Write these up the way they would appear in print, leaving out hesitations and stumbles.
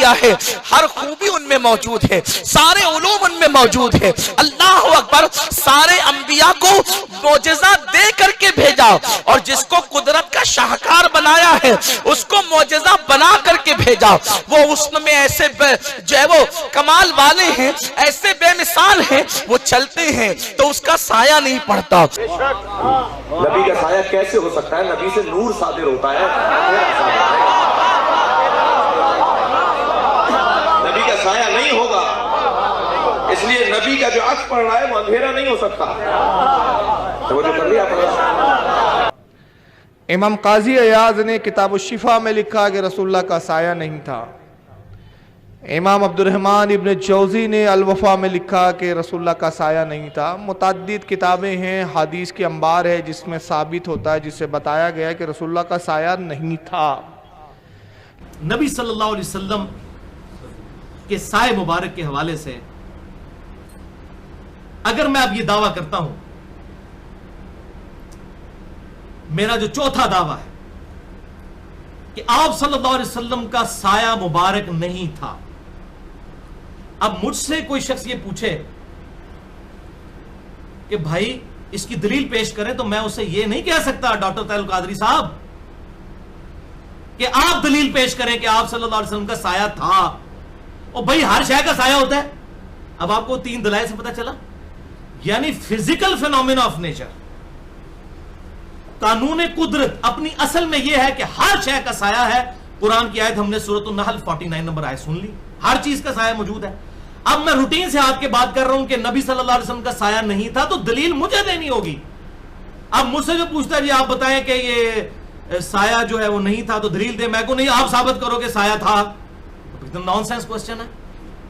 گیا ہے ہر خوبی ان میں موجود ہے، سارے علوم ان میں موجود ہے۔ اللہ اکبر، سارے انبیاء کو معجزہ دے کر کے بھیجا، اور جس کو قدرت کا شاہکار بنایا ہے اس کو معجزہ بنا کر کے بھیجا۔ وہ اس میں ایسے جو ہے وہ کمال والے ہیں، ایسے بے مثال ہیں، وہ چلتے ہیں تو اس کا سایہ نہیں پڑتا۔ نبی کا سایہ کیسے ہو سکتا ہے؟ نبی سے نور صادر ہوتا ہے، نبی کا سایہ نہیں ہوگا، اس لیے نبی کا جو عکس پڑ رہا ہے وہ اندھیرا نہیں ہو سکتا۔ تو جو کر لیا امام قاضی عیاض نے کتاب الشفا میں لکھا کہ رسول اللہ کا سایہ نہیں تھا۔ امام عبد الرحمن ابن جوزی نے الوفا میں لکھا کہ رسول اللہ کا سایہ نہیں تھا۔ متعدد کتابیں ہیں، حدیث کی انبار ہے جس میں ثابت ہوتا ہے، جس سے بتایا گیا ہے کہ رسول اللہ کا سایہ نہیں تھا۔ نبی صلی اللہ علیہ وسلم کے سائے مبارک کے حوالے سے اگر میں اب یہ دعویٰ کرتا ہوں، میرا جو چوتھا دعویٰ ہے کہ آپ صلی اللہ علیہ وسلم کا سایہ مبارک نہیں تھا، اب مجھ سے کوئی شخص یہ پوچھے کہ بھائی اس کی دلیل پیش کریں، تو میں اسے یہ نہیں کہہ سکتا ڈاکٹر طاہر القادری صاحب کہ آپ دلیل پیش کریں کہ آپ صلی اللہ علیہ وسلم کا سایہ تھا۔ اور بھائی ہر شے کا سایہ ہوتا ہے۔ اب آپ کو 3 دلائل سے پتہ چلا، یعنی فزیکل فینومینا آف نیچر، قانون قدرت اپنی اصل میں یہ ہے کہ ہر شے کا سایہ ہے۔ قرآن کی آیت ہم نے سورۃ النحل 49 نمبر آیت سن لی، ہر چیز کا سایہ موجود ہے۔ اب میں روٹین سے آپ کے بات کر رہا ہوں کہ نبی صلی اللہ علیہ وسلم کا سایہ نہیں تھا، تو دلیل مجھے دینی ہوگی۔ اب مجھ سے جو پوچھتا ہے جی آپ بتائیں کہ یہ سایہ جو ہے وہ نہیں تھا تو دلیل دیں، میں کو نہیں، آپ ثابت کرو کہ سایہ تھا، نان سینس کوسچن ہے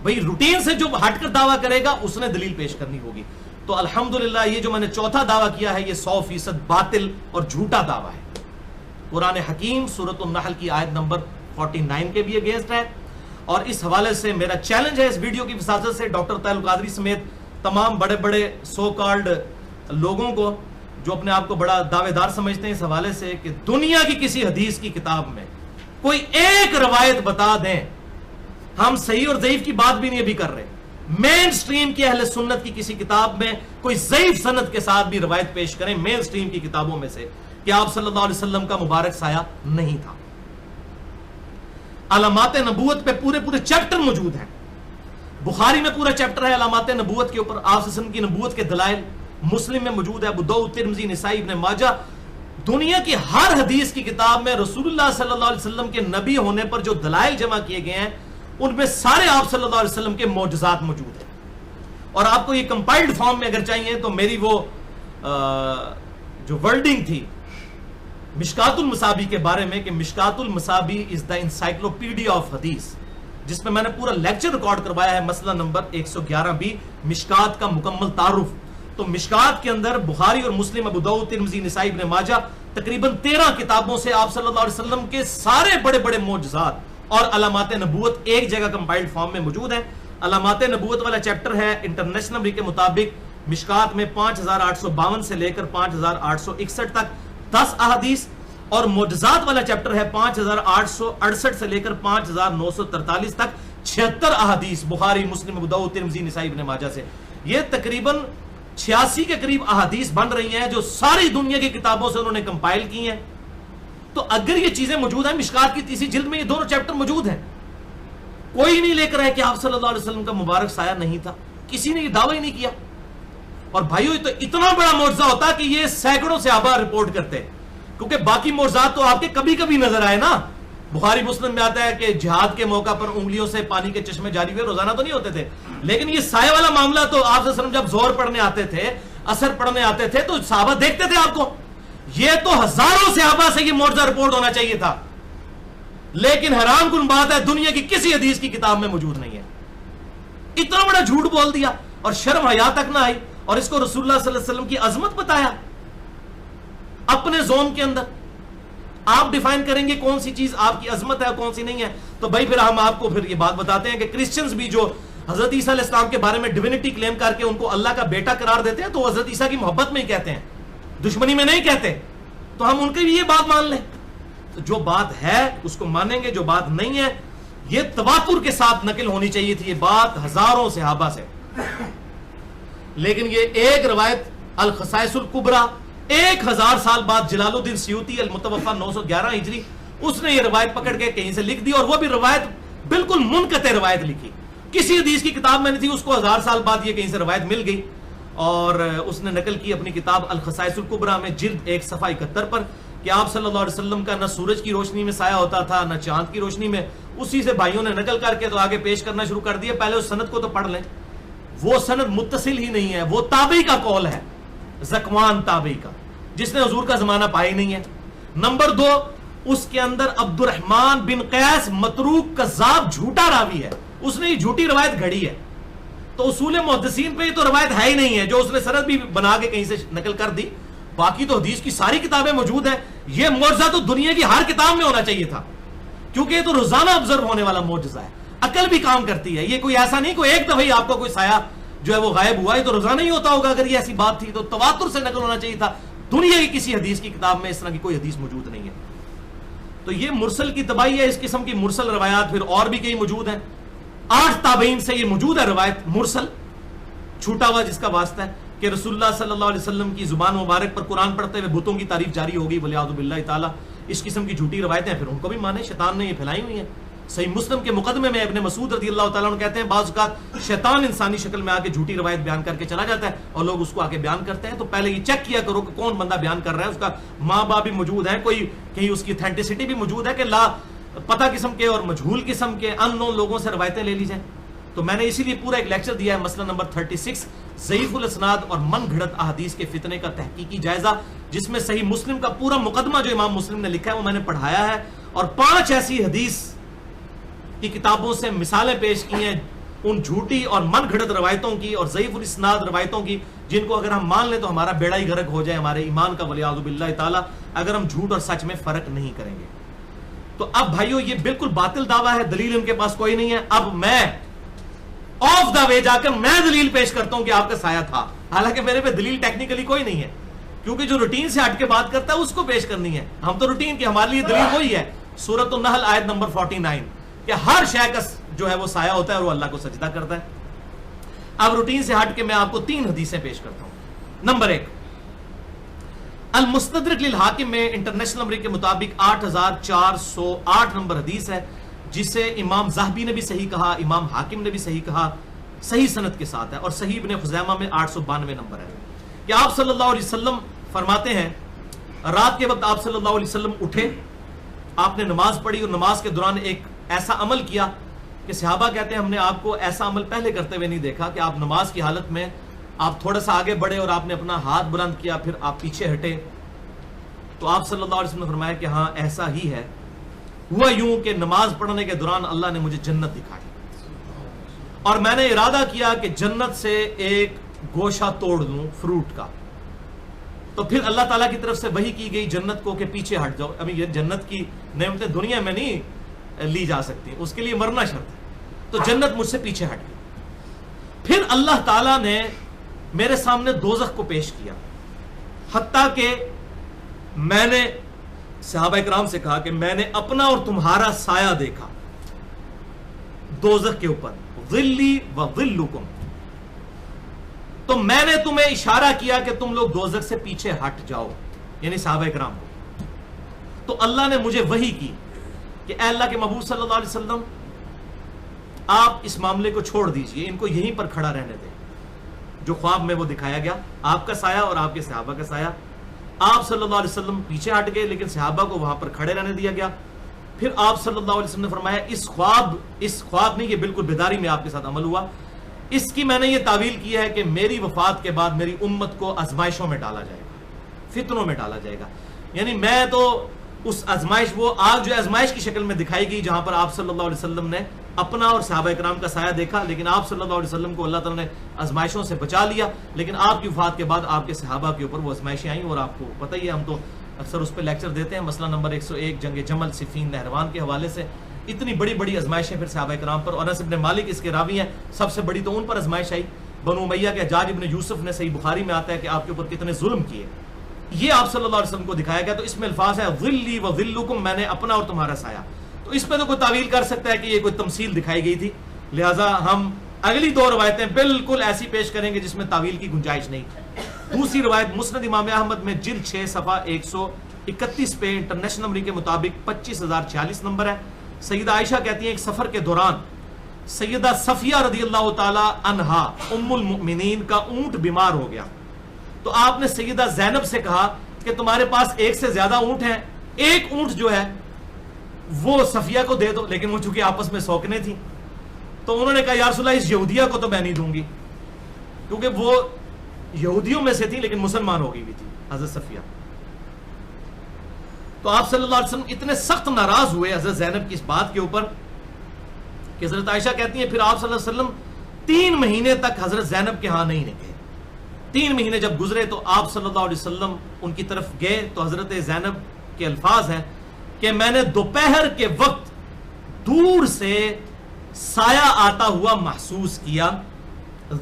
بھائی۔ روٹین سے جو ہٹ کر دعویٰ کرے گا اس نے دلیل پیش کرنی ہوگی۔ تو الحمدللہ یہ جو میں نے چوتھا دعویٰ کیا ہے یہ 100% باطل اور جھوٹا دعویٰ ہے۔ قرآن حکیم سورۃ النحل کی آیت نمبر 49 کے بھی اگینسٹ ہے، اور اس حوالے سے میرا چیلنج ہے اس ویڈیو کی وساطت سے ڈاکٹر طاہر القادری سمیت تمام بڑے بڑے سو کالڈ لوگوں کو جو اپنے آپ کو بڑا دعوے دار سمجھتے ہیں اس حوالے سے کہ دنیا کی کسی حدیث کی کتاب میں کوئی ایک روایت بتا دیں، ہم صحیح اور ضعیف کی بات بھی نہیں ابھی کر رہے، مین سٹریم کی اہل سنت کی کسی کتاب میں کوئی ضعیف سند کے ساتھ بھی روایت پیش کریں مین سٹریم کی کتابوں میں سے کہ آپ صلی اللہ علیہ وسلم کا مبارک سایہ نہیں تھا۔ علامات نبوت پہ پورے چیپٹر موجود ہیں، بخاری میں پورا چیپٹر ہے علامات نبوت کے اوپر، آپ صلی اللہ علیہ وسلم کی نبوت کے دلائل، مسلم میں موجود ہے، ابو داؤد، ترمذی، نسائی، ابن ماجہ، دنیا کی ہر حدیث کی کتاب میں رسول اللہ صلی اللہ علیہ وسلم کے نبی ہونے پر جو دلائل جمع کیے گئے ہیں ان میں سارے آپ صلی اللہ علیہ وسلم کے معجزات موجود ہیں۔ اور آپ کو یہ کمپائلڈ فارم میں اگر چاہیے تو میری وہ جو ورڈنگ تھی مشکات المصابی کے بارے میں کہ مشکات المصابی از دا انسائکلوپیڈیا آف حدیث، جس میں نے پورا لیکچر ریکارڈ کروایا ہے، مسئلہ نمبر 111 مشکات کا مکمل تعارف۔ تو مشکات کے اندر بخاری اور مسلم، ابو داؤد، ترمذی، نسائی، ابن ماجہ، تقریباً 13 کتابوں سے آپ صلی اللہ علیہ وسلم کے سارے بڑے بڑے معجزات اور علامات نبوت ایک جگہ کمپائلڈ فارم میں موجود ہیں۔ علامات نبوت والا چیپٹر ہے انٹرنیشنل نمبر کے مطابق مشکات میں 5852 سے لے کر 5861 تک 10 احادیث، اور معجزات والا چیپٹر ہے 5868 سے لے کر 5943 تک 76 احادیث، بخاری، مسلم، ابو داؤد، ترمذی، نسائی، ابن ماجہ سے۔ یہ تقریباً 86 کے قریب احادیث بن رہی ہیں جو ساری دنیا کی کتابوں سے انہوں نے کمپائل کی ہیں۔ تو اگر یہ چیزیں موجود ہیں، مشکات کی 3 جلد میں یہ دونوں چیپٹر موجود ہیں، کوئی نہیں لے کر ہے کہ آپ صلی اللہ علیہ وسلم کا مبارک سایہ نہیں تھا، کسی نے یہ دعویٰ ہی نہیں کیا۔ اور بھائیو یہ تو اتنا بڑا معجزہ ہوتا کہ یہ سینکڑوں صحابہ رپورٹ کرتے، کیونکہ باقی معجزات تو آپ کے کبھی کبھی نظر آئے نا۔ بخاری مسلم میں آتا ہے کہ جہاد کے موقع پر انگلیوں سے پانی کے چشمے جاری ہوئے، روزانہ تو نہیں ہوتے تھے، لیکن یہ سایہ والا معاملہ تو آپ صلی اللہ علیہ وسلم جب زور پڑھنے آتے تھے، اثر پڑھنے آتے تھے تو صحابہ دیکھتے تھے آپ کو۔ یہ تو ہزاروں صحابہ سے یہ معجزہ رپورٹ ہونا چاہیے تھا، لیکن حیران کن بات ہے دنیا کی کسی حدیث کی کتاب میں موجود نہیں ہے۔ اتنا بڑا جھوٹ بول دیا اور شرم حیا تک نہ آئی، اور اس کو رسول اللہ صلی اللہ علیہ وسلم کی عظمت بتایا اپنے زون کے اندر۔ آپ ڈیفائن کریں گے کون سی چیز آپ کی عظمت ہے اور کون سی نہیں ہے، تو بھائی پھر ہم آپ کو پھر یہ بات بتاتے ہیں کہ کرسچنز بھی جو حضرت عیسیٰ علیہ السلام کے بارے میں ڈیوینٹی کلیم کر کے ان کو اللہ کا بیٹا قرار دیتے ہیں تو حضرت عیسیٰ کی محبت میں ہی کہتے ہیں، دشمنی میں نہیں کہتے، تو ہم ان کی بھی یہ بات مان لیں۔ تو جو بات ہے اس کو مانیں گے، جو بات نہیں ہے یہ تواتر کے ساتھ نقل ہونی چاہیے تھی، یہ بات ہزاروں صحابہ سے، لیکن یہ ایک روایت الخصائص الکبریٰ 1000 سال بعد جلال الدین سیوطی المتوفی 911 ہجری اس نے یہ روایت پکڑ کے کہیں سے لکھ دی، اور وہ بھی روایت بالکل منقطع روایت لکھی، کسی حدیث کی کتاب میں نہیں تھی، اس کو 1000 سال بعد یہ کہیں سے روایت مل گئی، اور اس نے نقل کی اپنی کتاب الخصائص الکبریٰ میں جلد 1 صفحہ 71 پر کہ آپ صلی اللہ علیہ وسلم کا نہ سورج کی روشنی میں سایہ ہوتا تھا نہ چاند کی روشنی میں. اسی سے بھائیوں نے نقل کر کے تو آگے پیش کرنا شروع کر دیا. پہلے اس سند کو تو پڑھ لیں، وہ سند متصل ہی نہیں ہے، وہ تابعی کا قول ہے، زکوان تابعی کا، جس نے حضور کا زمانہ پایا ہی نہیں ہے. نمبر 2، اس کے اندر عبد الرحمن بن قیس متروک کذاب جھوٹا راوی ہے، اس نے یہ جھوٹی روایت گھڑی ہے. تو اصول محدثین پہ یہ تو روایت ہے ہی نہیں ہے، جو اس نے سند بھی بنا کے کہیں سے نقل کر دی. باقی تو حدیث کی ساری کتابیں موجود ہیں. یہ معجزہ تو دنیا کی ہر کتاب میں ہونا چاہیے تھا، کیونکہ یہ تو روزانہ آبزرو ہونے والا معجزہ ہے. عقل بھی کام کرتی ہے، یہ کوئی ایسا نہیں کوئی ایک دفعہ ہی آپ کو کوئی سایہ جو ہے وہ غائب ہوا، یہ تو روزانہ ہی ہوتا ہوگا. اگر یہ ایسی بات تھی تو تواتر سے نقل ہونا چاہیے تھا. دنیا کی کسی حدیث کی کتاب میں اس طرح کی کوئی حدیث موجود نہیں ہے. تو یہ مرسل کی تباہی ہے. اس قسم کی مرسل روایات پھر اور بھی کئی موجود ہیں. 8 تابعین سے یہ موجود ہے روایت مرسل، چھوٹا ہوا جس کا واسطہ ہے کہ رسول اللہ صلی اللہ علیہ وسلم کی زبان مبارک پر قرآن پڑھتے ہوئے بتوں کی تعریف جاری ہوگی، ولیعوذ باللہ تعالی. اس قسم کی جھوٹی روایتیں پھر ان کو بھی مانے، شیطان نے یہ پھیلائی ہوئی ہیں. صحیح مسلم کے مقدمے میں ابن مسعود رضی اللہ تعالیٰ عنہ کہتے ہیں بعض اوقات شیطان انسانی شکل میں آ کے جھوٹی روایت بیان کر کے چلا جاتا ہے اور لوگ اس کو آ کے بیان کرتے ہیں. تو پہلے یہ چیک کیا کرو کہ کون بندہ بیان کر رہا ہے، اس کا ماں باپ بھی موجود ہے، کوئی کہیں اس کی اتھینٹسٹی بھی موجود ہے کہ لا پتہ قسم کے اور مجہول قسم کے ان نون لوگوں سے روایتیں لے لی جائیں. تو میں نے اسی لیے پورا ایک لیکچر دیا ہے، مسئلہ نمبر 36 ضعیف الاسناد اور من گھڑت احادیث کے فتنے کا تحقیقی جائزہ، جس میں صحیح مسلم کا پورا مقدمہ جو امام مسلم نے لکھا ہے وہ میں نے پڑھایا ہے، اور 5 ایسی حدیث کی کتابوں سے مثالیں پیش کی ہیں ان جھوٹی اور من گھڑت روایتوں کی اور ضعیف الاسناد روایتوں کی، جن کو اگر ہم مان لیں تو ہمارا بیڑا ہی غرق ہو جائے ہمارے ایمان کا، ولیعوذ باللہ تعالی، اگر ہم جھوٹ اور سچ میں فرق نہیں کریں گے. تو اب بھائیو یہ بالکل باطل دعویٰ ہے، دلیل ان کے پاس کوئی نہیں ہے. اب میں آف دا وے جا کر میں دلیل پیش کرتا ہوں کہ آپ کا سایہ تھا، حالانکہ میرے پہ دلیل ٹیکنیکلی کوئی نہیں ہے، کیونکہ جو روٹین سے ہٹ کے بات کرتا ہے اس کو پیش کرنی ہے. ہم تو روٹین کی، ہمارے لیے دلیل وہی ہے سورۃ النحل آیت نمبر 49 کہ ہر شے کا جو ہے وہ سایہ ہوتا ہے اور وہ اللہ کو سجدہ کرتا ہے. اب روٹین سے ہٹ کے میں آپ کو 3 حدیثیں پیش کرتا ہوں. نمبر 1، المستدرک للحاکم میں انٹرنیشنل نمبر کے مطابق 8408 نمبر حدیث ہے، جسے امام ذہبی نے بھی صحیح کہا، امام حاکم نے بھی صحیح کہا، صحیح سند کے ساتھ ہے، اور صحیح ابن خزیمہ میں 892 نمبر ہے کہ آپ صلی اللہ علیہ وسلم فرماتے ہیں رات کے وقت آپ صلی اللہ علیہ وسلم اٹھے، آپ نے نماز پڑھی اور نماز کے دوران ایک ایسا عمل کیا کہ صحابہ کہتے ہیں ہم نے آپ کو ایسا عمل پہلے کرتے ہوئے نہیں دیکھا کہ آپ نماز کی حالت میں آپ تھوڑا سا آگے بڑھے اور آپ نے اپنا ہاتھ بلند کیا، پھر آپ پیچھے ہٹے. تو آپ صلی اللہ علیہ وسلم نے فرمایا کہ ہاں ایسا ہی ہے. ہوا یوں کہ نماز پڑھنے کے دوران اللہ نے مجھے جنت دکھائی اور میں نے ارادہ کیا کہ جنت سے ایک گوشہ توڑ لوں فروٹ کا. تو پھر اللہ تعالیٰ کی طرف سے وحی کی گئی جنت کو کہ پیچھے ہٹ جاؤ. ابھی یہ جنت کی نعمتیں دنیا میں نہیں لی جا سکتی، اس کے لیے مرنا شرط ہے. تو جنت مجھ سے پیچھے ہٹ گئی. پھر اللہ تعالیٰ نے میرے سامنے دوزخ کو پیش کیا، حتیٰ کہ میں نے صحابہ اکرام سے کہا کہ میں نے اپنا اور تمہارا سایہ دیکھا دوزخ کے اوپر، ظلی و ظلکم. تو میں نے تمہیں اشارہ کیا کہ تم لوگ دوزخ سے پیچھے ہٹ جاؤ، یعنی صحابہ اکرام کو. تو اللہ نے مجھے وحی کی کہ اے اللہ کے محبوب صلی اللہ علیہ وسلم آپ اس معاملے کو چھوڑ دیجئے، ان کو یہیں پر کھڑا رہنے دیں. جو خواب میں وہ دکھایا گیا، آپ کا سایہ اور آپ کے صحابہ کا سایہ. آپ صلی اللہ علیہ وسلم پیچھے ہٹ گئے لیکن صحابہ کو وہاں پر کھڑے رہنے دیا گیا. پھر آپ صلی اللہ علیہ وسلم نے فرمایا اس خواب نہیں، یہ بالکل بیداری میں آپ کے ساتھ عمل ہوا. اس کی میں نے یہ تعویل کی ہے کہ میری وفات کے بعد میری امت کو آزمائشوں میں ڈالا جائے گا، فتنوں میں ڈالا جائے گا. یعنی میں تو اس آزمائش، وہ آگ جو آزمائش کی شکل میں دکھائی گئی جہاں پر آپ صلی اللہ علیہ وسلم نے اپنا اور صحابہ اکرام کا سایہ دیکھا، لیکن آپ صلی اللہ علیہ وسلم کو اللہ تعالیٰ نے آزمائشوں سے بچا لیا. لیکن آپ کی وفات کے بعد آپ کے صحابہ کے اوپر وہ آزمائشیں آئیں، اور آپ کو پتہ ہی ہے ہم تو اکثر اس پہ لیکچر دیتے ہیں. مسئلہ نمبر 101 جنگ جمل صفین نہروان کے حوالے سے اتنی بڑی بڑی آزمائشیں پھر صحابہ اکرام پر. اور انس بن مالک اس کے راوی ہیں، سب سے بڑی تو ان پر آزمائش آئی. بنو امیہ کے حجاج ابن یوسف نے، صحیح بخاری میں آتا ہے کہ آپ کے اوپر کتنے ظلم کیے، یہ آپ صلی اللہ علیہ وسلم کو دکھایا گیا. تو اس میں الفاظ ہے ظلی و ظلکم، میں نے اپنا اور تمہارا سایہ. تو تو اس پہ تو کوئی تعویل کر سکتا ہے کہ یہ کوئی تمثیل دکھائی گئی تھی، لہٰذا ہم اگلی دو روایتیں بالکل ایسی پیش کریں گے جس میں تعویل کی گنجائش نہیں۔ دوسری روایت مسند امام احمد میں جلد 6 صفحہ 131 پہ انٹرنیشنل نمبر کے مطابق 25046 نمبر ہے۔ سیدہ عائشہ کہتی ہیں ایک سفر کے دوران سیدہ صفیہ رضی اللہ تعالی عنہا ام المؤمنین کا اونٹ بیمار ہو گیا، تو آپ نے سیدہ زینب سے کہا کہ تمہارے پاس ایک سے زیادہ اونٹ ہیں، ایک اونٹ جو ہے وہ صفیہ کو دے دو، لیکن وہ چونکہ آپس میں سوکنے تھی تو انہوں نے کہا یا رسول اللہ اس یہودیہ کو تو میں نہیں دوں گی، کیونکہ وہ یہودیوں میں سے تھی لیکن مسلمان ہو گئی بھی تھی حضرت صفیہ۔ تو آپ صلی اللہ علیہ وسلم اتنے سخت ناراض ہوئے حضرت زینب کی اس بات کے اوپر کہ حضرت عائشہ کہتی ہیں پھر آپ صلی اللہ علیہ وسلم 3 مہینے تک حضرت زینب کے ہاں نہیں نکلے۔ 3 مہینے جب گزرے تو آپ صلی اللہ علیہ وسلم ان کی طرف گئے تو حضرت زینب کے الفاظ ہیں کہ میں نے دوپہر کے وقت دور سے سایہ آتا ہوا محسوس کیا،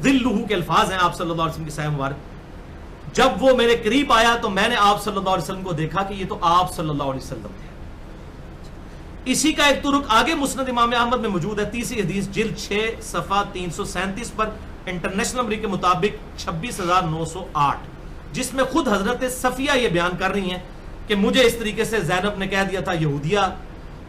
ظلہ کے الفاظ ہیں آپ صلی اللہ علیہ وسلم کی سایہ مبارک، جب وہ میرے قریب آیا تو میں نے آپ صلی اللہ علیہ وسلم کو دیکھا کہ یہ تو آپ صلی اللہ علیہ وسلم ہے۔ اسی کا ایک طرق آگے مسند امام احمد میں موجود ہے، تیسری حدیث جلد 6 صفحہ 337 پر انٹرنیشنل نمبر کے مطابق 26908، جس میں خود حضرت صفیہ یہ بیان کر رہی ہیں کہ مجھے اس طریقے سے زینب نے کہہ دیا تھا یہودیہ،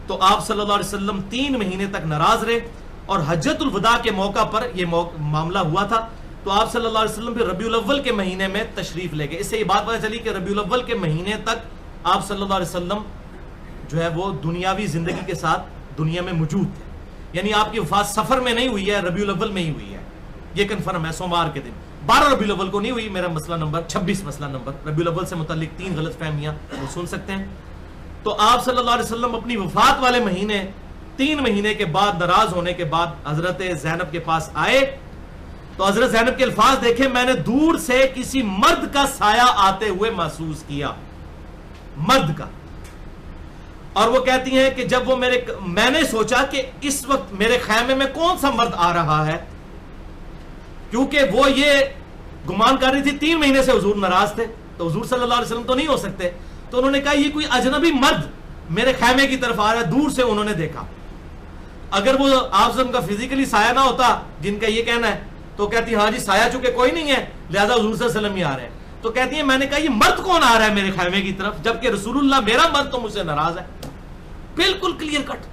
تو آپ صلی اللہ علیہ وسلم 3 مہینے تک ناراض رہے، اور حجۃ الوداع کے موقع پر یہ معاملہ ہوا تھا، تو آپ صلی اللہ علیہ وسلم پھر ربیع الاول کے مہینے میں تشریف لے گئے۔ اس سے یہ بات پتہ چلی کہ ربیع الاول کے مہینے تک آپ صلی اللہ علیہ وسلم جو ہے وہ دنیاوی زندگی کے ساتھ دنیا میں موجود تھے، یعنی آپ کی وفات سفر میں نہیں ہوئی ہے، ربیع الاول میں ہی ہوئی ہے، یہ کنفرم ہے، سوموار کے دن 12 ربیع الاول کو نہیں ہوئی۔ میرا مسئلہ نمبر 26 مسئلہ نمبر ربیع الاول سے متعلق 3 غلط فہمیاں وہ سن سکتے ہیں۔ تو آپ صلی اللہ علیہ وسلم اپنی وفات والے مہینے 3 مہینے کے بعد ناراض ہونے کے بعد حضرت زینب کے پاس آئے، تو حضرت زینب کے الفاظ دیکھیں، میں نے دور سے کسی مرد کا سایہ آتے ہوئے محسوس کیا، مرد کا، اور وہ کہتی ہیں کہ جب وہ میں نے سوچا کہ اس وقت میرے خیمے میں کون سا مرد آ رہا ہے، کیونکہ وہ یہ گمان کر رہی تھی 3 مہینے سے حضور ناراض تھے تو حضور صلی اللہ علیہ وسلم تو نہیں ہو سکتے، تو انہوں نے کہا یہ کوئی اجنبی مرد میرے خیمے کی طرف آ رہا ہے، دور سے انہوں نے دیکھا۔ اگر وہ آپ وسلم کا فزیکلی سایہ نہ ہوتا جن کا یہ کہنا ہے تو کہتی ہاں جی سایہ چونکہ کوئی نہیں ہے لہذا حضور صلی اللہ علیہ وسلم ہی آ رہے ہیں، تو کہتی ہیں میں نے کہا یہ مرد کون آ رہا ہے میرے خیمے کی طرف، جبکہ رسول اللہ میرا مرد تو مجھ سے ناراض ہے، بالکل کلیئر کٹ۔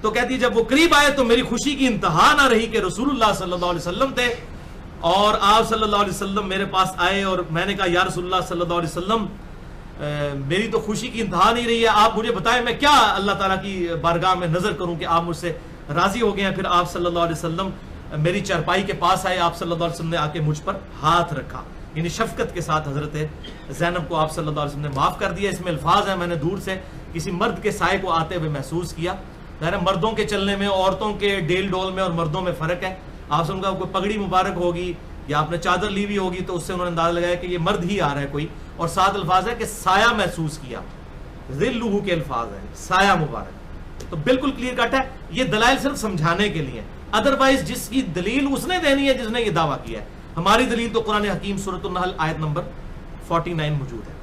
تو کہتی ہے جب وہ قریب آئے تو میری خوشی کی انتہا نہ رہی کہ رسول اللہ صلی اللہ علیہ وسلم تھے، اور آپ صلی اللہ علیہ وسلم میرے پاس آئے اور میں نے کہا یا رسول اللہ صلی اللہ علیہ وسلم میری تو خوشی کی انتہا نہیں رہی ہے، آپ مجھے بتائیں میں کیا اللہ تعالیٰ کی بارگاہ میں نظر کروں کہ آپ مجھ سے راضی ہو گئے ہیں۔ پھر آپ صلی اللہ علیہ وسلم میری چارپائی کے پاس آئے، آپ صلی اللہ علیہ وسلم نے آ کے مجھ پر ہاتھ رکھا، یعنی شفقت کے ساتھ حضرت زینب کو آپ صلی اللہ علیہ وسلم نے معاف کر دیا۔ اس میں الفاظ ہیں میں نے دور سے کسی مرد کے سائے کو آتے ہوئے محسوس کیا، ظاہر ہے مردوں کے چلنے میں عورتوں کے ڈیل ڈول میں اور مردوں میں فرق ہے، آپ سے ان کا کوئی پگڑی مبارک ہوگی یا آپ نے چادر لی ہوئی ہوگی تو اس سے انہوں نے اندازہ لگایا کہ یہ مرد ہی آ رہا ہے کوئی، اور ساتھ الفاظ ہے کہ سایہ محسوس کیا، ذلہ کے الفاظ ہیں، سایہ مبارک، تو بالکل کلیئر کٹ ہے۔ یہ دلائل صرف سمجھانے کے لیے، ادروائز جس کی دلیل اس نے دینی ہے جس نے یہ دعویٰ کیا ہے، ہماری دلیل تو قرآن حکیم سورۃ النحل آیت نمبر 49 موجود ہے۔